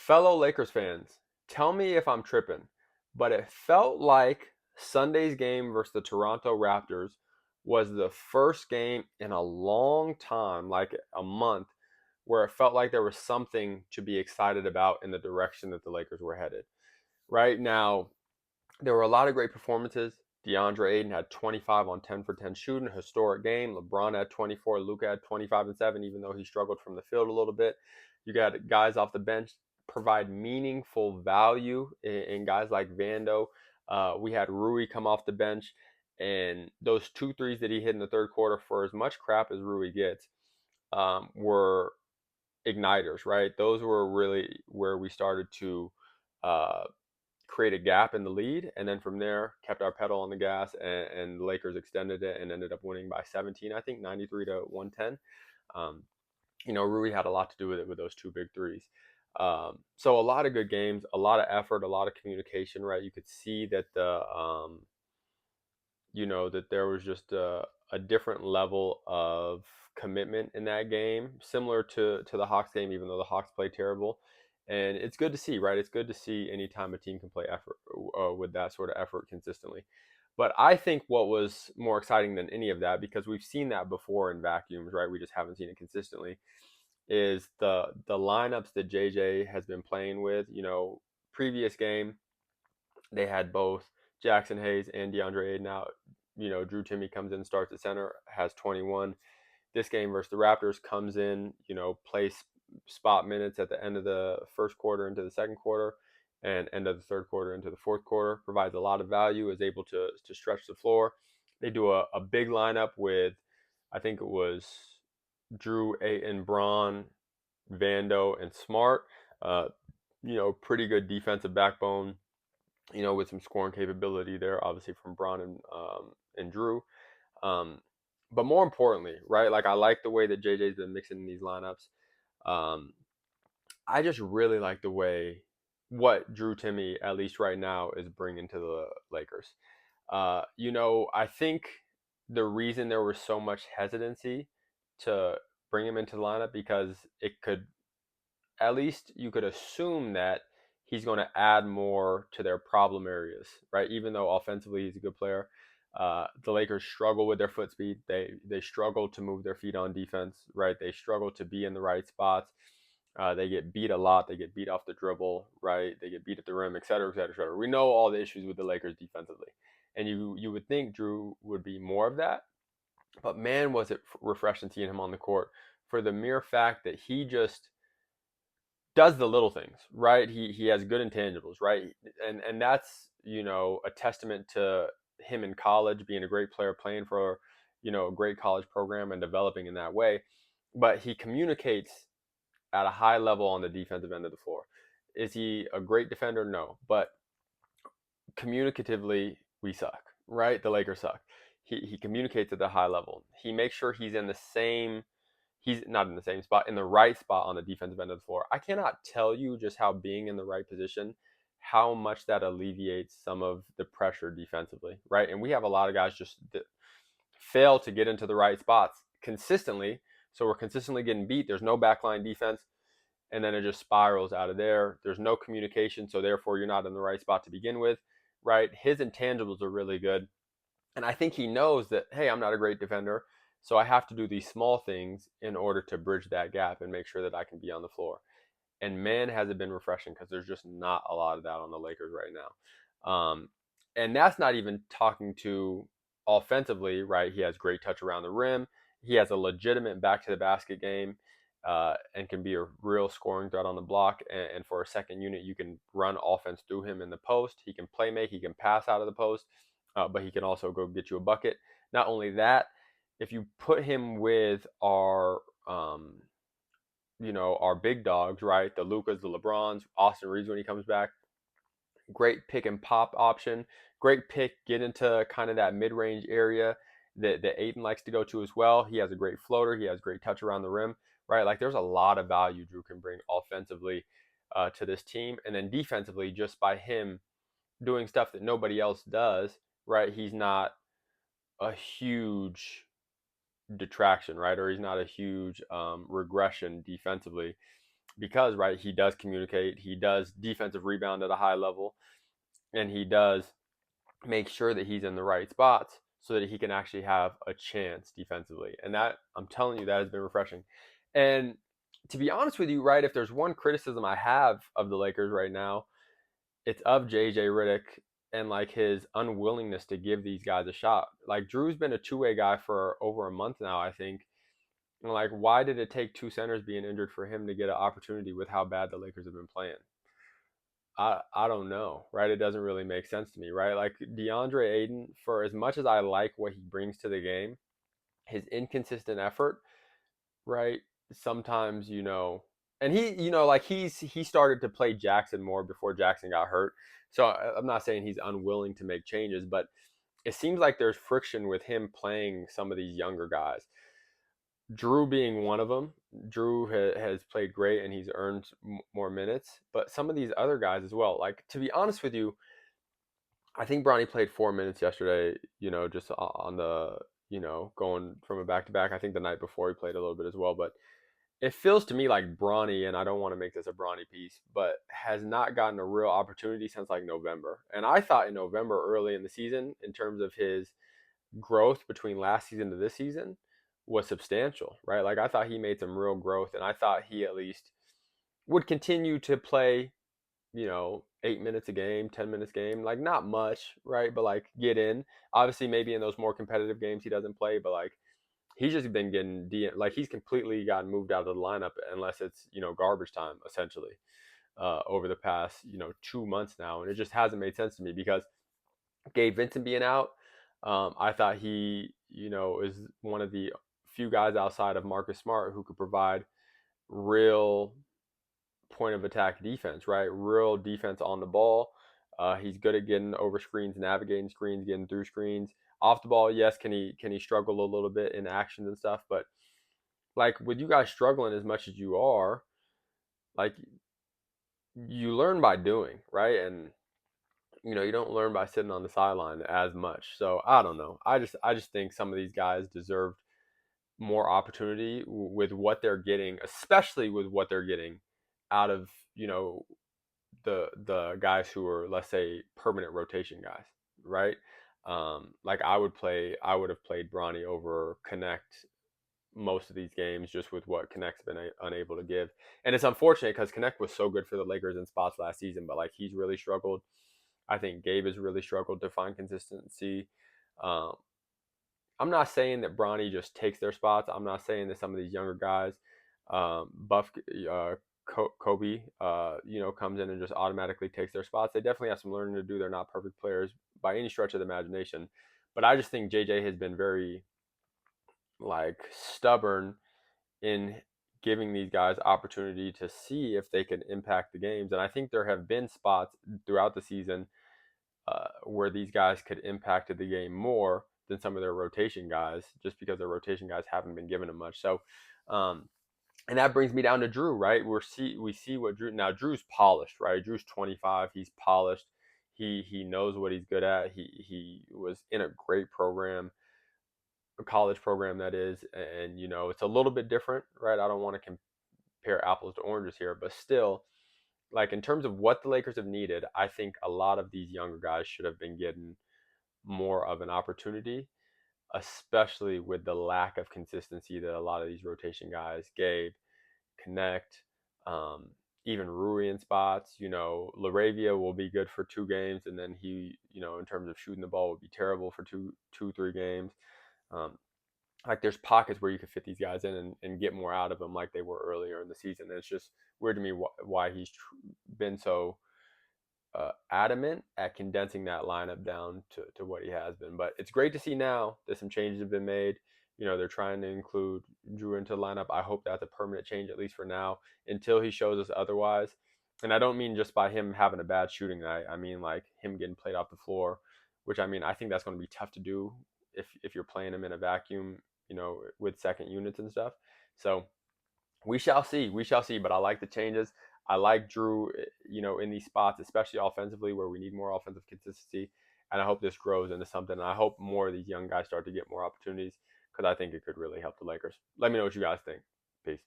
fellow Lakers fans, tell me if I'm tripping, but it felt like Sunday's game versus the Toronto Raptors was the first game in a long time, like a month, where it felt like there was something to be excited about in the direction that the Lakers were headed. Right now, there were a lot of great performances. DeAndre Ayton had 25 on 10 for 10 shooting, a historic game. LeBron had 24. Luka had 25 and 7, even though he struggled from the field a little bit. You got guys off the bench provide meaningful value in guys like Vando. We had Rui come off the bench, and those two threes that he hit in the third quarter, for as much crap as Rui gets, were igniters, right? Those were really where we started to uh, create a gap in the lead, and then from there kept our pedal on the gas, and the Lakers extended it and ended up winning by 17, I think, 93 to 110. Um, Rui had a lot to do with it with those two big threes. So a lot of good games, a lot of effort, a lot of communication. Right, you could see that that there was just a different level of commitment in that game, similar to the Hawks game, even though the Hawks played terrible. And it's good to see, right? It's good to see anytime a team can play effort with that sort of effort consistently. But I think what was more exciting than any of that, because we've seen that before in vacuums, right? We just haven't seen it consistently, is the lineups that JJ has been playing with. Previous game they had both Jackson Hayes and DeAndre Ayton out. Drew Timmy comes in, starts at center, has 21. This game versus the Raptors comes in, plays spot minutes at the end of the first quarter into the second quarter and end of the third quarter into the fourth quarter. Provides a lot of value, is able to stretch the floor. They do a big lineup with, I think it was Drew, Ayton, Braun, Vando, and Smart. Uh, Pretty good defensive backbone, with some scoring capability there, obviously from Braun and Drew. Um, but more importantly, right? Like I like the way that JJ's been mixing in these lineups. Um, I just really like the way what Drew Timmy, at least right now, is bringing to the Lakers. I think the reason there was so much hesitancy to bring him into the lineup because it could, at least you could assume that he's going to add more to their problem areas, right? Even though offensively he's a good player, the Lakers struggle with their foot speed. They struggle to move their feet on defense, right? They struggle to be in the right spots. They get beat a lot. They get beat off the dribble, right? They get beat at the rim, et cetera, et cetera, et cetera. We know all the issues with the Lakers defensively, and you would think Drew would be more of that, but man, was it refreshing seeing him on the court for the mere fact that he just does the little things, right? He has good intangibles, right? And that's, a testament to him in college being a great player, playing for, a great college program and developing in that way. But he communicates at a high level on the defensive end of the floor. Is he a great defender? No. But communicatively, we suck, right? The Lakers suck. He communicates at the high level. He makes sure he's not in the same spot, in the right spot on the defensive end of the floor. I cannot tell you just how being in the right position, how much that alleviates some of the pressure defensively, right? And we have a lot of guys just that fail to get into the right spots consistently. So we're consistently getting beat. There's no backline defense. And then it just spirals out of there. There's no communication. So therefore, you're not in the right spot to begin with, right? His intangibles are really good. And I think he knows that, hey, I'm not a great defender. So I have to do these small things in order to bridge that gap and make sure that I can be on the floor. And man, has it been refreshing because there's just not a lot of that on the Lakers right now. And that's not even talking to offensively, right? He has great touch around the rim. He has a legitimate back to the basket game, and can be a real scoring threat on the block. And for a second unit, you can run offense through him in the post. He can play make. He can pass out of the post, but he can also go get you a bucket. Not only that, if you put him with our big dogs, right? The Lucas, the LeBrons, Austin Reeves when he comes back. Great pick and pop option. Great pick, get into kind of that mid range area that Aiden likes to go to as well. He has a great floater. He has great touch around the rim, right? Like there's a lot of value Drew can bring offensively to this team. And then defensively, just by him doing stuff that nobody else does, right? He's not a huge detraction, right? Or he's not a huge regression defensively, because, right, he does communicate, he does defensive rebound at a high level, and he does make sure that he's in the right spots so that he can actually have a chance defensively. And that, I'm telling you, that has been refreshing. And to be honest with you, right, if there's one criticism I have of the Lakers right now, it's of JJ Redick and like his unwillingness to give these guys a shot. Like Drew's been a two-way guy for over a month now, I think. And like, why did it take two centers being injured for him to get an opportunity with how bad the Lakers have been playing? I don't know, right? It doesn't really make sense to me, right? Like DeAndre Ayton, for as much as I like what he brings to the game, his inconsistent effort, right? Sometimes, and like he started to play Jackson more before Jackson got hurt. So I'm not saying he's unwilling to make changes, but it seems like there's friction with him playing some of these younger guys. Drew being one of them. Drew has played great and he's earned more minutes, but some of these other guys as well. Like, to be honest with you, I think Bronny played 4 minutes yesterday, just on the, going from a back to back. I think the night before he played a little bit as well, but it feels to me like Bronny, and I don't want to make this a Bronny piece, but has not gotten a real opportunity since like November. And I thought in November, early in the season, in terms of his growth between last season to this season, was substantial, right? Like I thought he made some real growth, and I thought he at least would continue to play, 8 minutes a game, 10 minutes a game, like not much, right? But like get in. Obviously, maybe in those more competitive games he doesn't play, but like he's just been getting like he's completely gotten moved out of the lineup unless it's garbage time essentially over the past 2 months now, and it just hasn't made sense to me because Gabe Vincent being out, I thought he is one of the few guys outside of Marcus Smart who could provide real point of attack defense, right? Real defense on the ball. He's good at getting over screens, navigating screens, getting through screens. Off the ball, yes, can he struggle a little bit in actions and stuff, but like with you guys struggling as much as you are, like you learn by doing, right? And you don't learn by sitting on the sideline as much. So I don't know. I just think some of these guys deserved more opportunity with what they're getting, especially with what they're getting out of the guys who are, let's say, permanent rotation guys, right? Like I would have played Bronny over Connect most of these games just with what Connect's been unable to give. And it's unfortunate because Connect was so good for the Lakers in spots last season, but like he's really struggled. I think Gabe has really struggled to find consistency. Um, I'm not saying that Bronny just takes their spots. I'm not saying that some of these younger guys, Buff, Kobe, comes in and just automatically takes their spots. They definitely have some learning to do. They're not perfect players by any stretch of the imagination. But I just think JJ has been very like stubborn in giving these guys opportunity to see if they can impact the games. And I think there have been spots throughout the season where these guys could impact the game more than some of their rotation guys, just because their rotation guys haven't been given them much. So, and that brings me down to Drew, right? We see what Drew's polished, right? Drew's 25. He's polished. He knows what he's good at. He was in a great program, a college program that is, and it's a little bit different, right? I don't want to compare apples to oranges here, but still, like in terms of what the Lakers have needed, I think a lot of these younger guys should have been getting more of an opportunity, especially with the lack of consistency that a lot of these rotation guys gave. Connect, um, even Rui in spots. Laravia will be good for 2 games, and then he, in terms of shooting the ball, would be terrible for 3 games. Um, like there's pockets where you could fit these guys in and get more out of them like they were earlier in the season. And it's just weird to me why he's been so adamant at condensing that lineup down to what he has been. But it's great to see now that some changes have been made. They're trying to include Drew into the lineup. I hope that's a permanent change, at least for now, until he shows us otherwise. And I don't mean just by him having a bad shooting night. I mean like him getting played off the floor, which I think that's going to be tough to do if you're playing him in a vacuum, with second units and stuff. So we shall see. We shall see. But I like the changes. I like Drew, in these spots, especially offensively, where we need more offensive consistency. And I hope this grows into something. And I hope more of these young guys start to get more opportunities because I think it could really help the Lakers. Let me know what you guys think. Peace.